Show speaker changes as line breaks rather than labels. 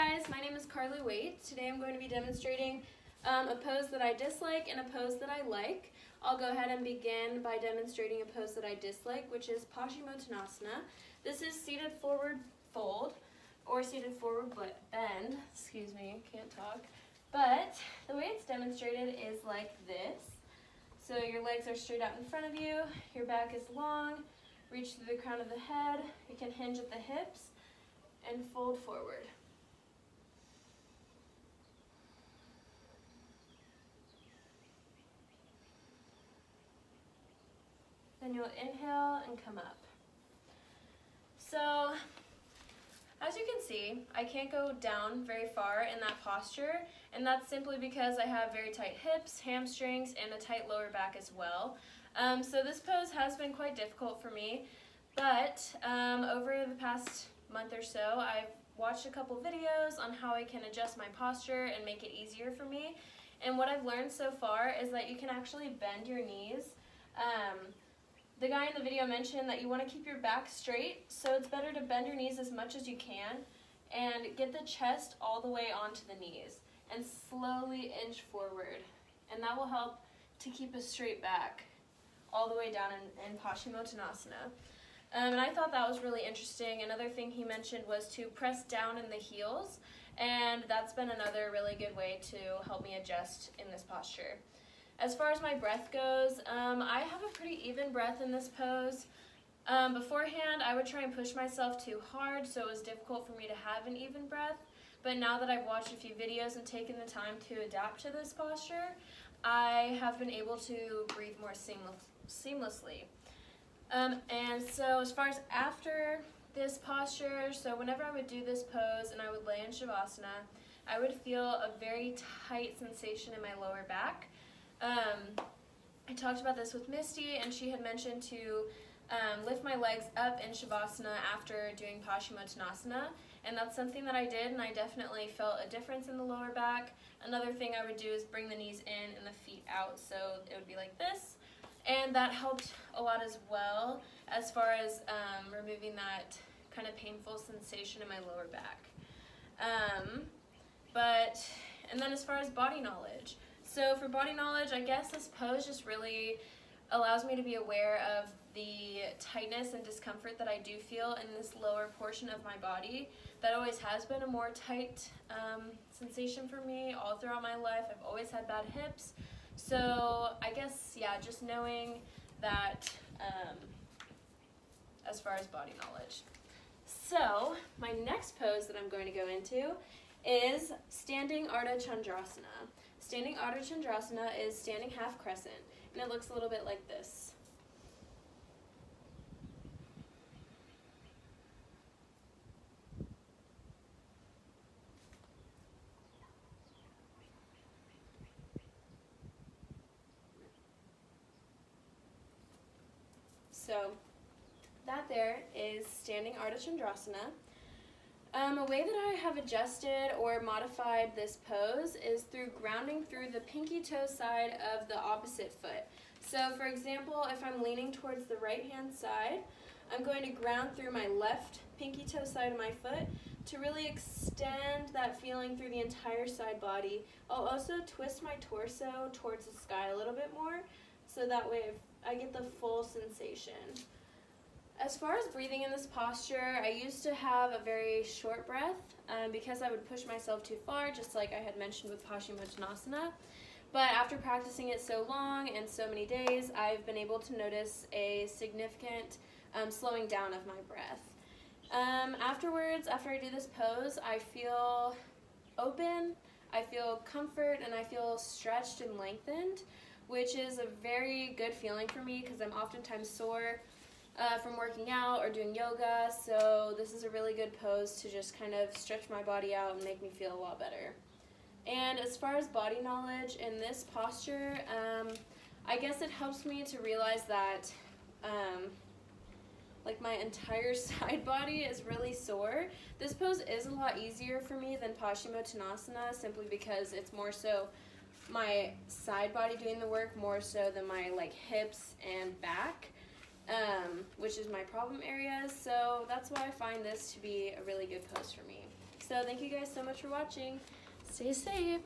guys, my name is Carley Waite. Today I'm going to be demonstrating a pose that I dislike and a pose that I like. I'll go ahead and begin by demonstrating a pose that I dislike, which is Paschimottanasana. This is seated forward fold or seated forward bend. Excuse me, can't talk. But the way it's demonstrated is like this. So your legs are straight out in front of you, your back is long, reach through the crown of the head, you can hinge at the hips, and fold forward. Then you'll inhale and come up. So, as you can see, I can't go down very far in that posture, and that's simply because I have very tight hips, hamstrings, and a tight lower back as well. So this pose has been quite difficult for me, but over the past month or so, I've watched a couple videos on how I can adjust my posture and make it easier for me. And what I've learned so far is that you can actually bend your knees. The guy in the video mentioned that you want to keep your back straight, so it's better to bend your knees as much as you can and get the chest all the way onto the knees and slowly inch forward. And that will help to keep a straight back all the way down in Paschimottanasana. And I thought that was really interesting. Another thing he mentioned was to press down in the heels, and that's been another really good way to help me adjust in this posture. As far as my breath goes, I have a pretty even breath in this pose. Beforehand, I would try and push myself too hard, so it was difficult for me to have an even breath. But now that I've watched a few videos and taken the time to adapt to this posture, I have been able to breathe more seamlessly. And so as far as after this posture, so whenever I would do this pose and I would lay in Shavasana, I would feel a very tight sensation in my lower back. I talked about this with Misty, and she had mentioned to lift my legs up in Shavasana after doing Paschimottanasana, and that's something that I did, and I definitely felt a difference in the lower back. Another thing I would do is bring the knees in and the feet out, so it would be like this, and that helped a lot as well as far as removing that kind of painful sensation in my lower back. And then as far as body knowledge, so for body knowledge, I guess this pose just really allows me to be aware of the tightness and discomfort that I do feel in this lower portion of my body. That always has been a more tight sensation for me all throughout my life. I've always had bad hips. So I guess, yeah, just knowing that as far as body knowledge. So my next pose that I'm going to go into is Standing Ardha Chandrasana. Standing Ardha Chandrasana is standing half crescent, and it looks a little bit like this. So that there is Standing Ardha Chandrasana. A way that I have adjusted or modified this pose is through grounding through the pinky toe side of the opposite foot. So for example, if I'm leaning towards the right hand side, I'm going to ground through my left pinky toe side of my foot to really extend that feeling through the entire side body. I'll also twist my torso towards the sky a little bit more, so that way I get the full sensation. As far as breathing in this posture, I used to have a very short breath because I would push myself too far, just like I had mentioned with Paschimottanasana. But after practicing it so long and so many days, I've been able to notice a significant slowing down of my breath. Afterwards, after I do this pose, I feel open, I feel comfort, and I feel stretched and lengthened, which is a very good feeling for me because I'm oftentimes sore from working out or doing yoga, so this is a really good pose to just kind of stretch my body out and make me feel a lot better. And as far as body knowledge in this posture, I guess it helps me to realize that like my entire side body is really sore. This pose is a lot easier for me than Paschimottanasana simply because it's more so my side body doing the work more so than my like hips and back. which is my problem area, so that's why I find this to be a really good pose for me. So thank you guys so much for watching. Stay safe.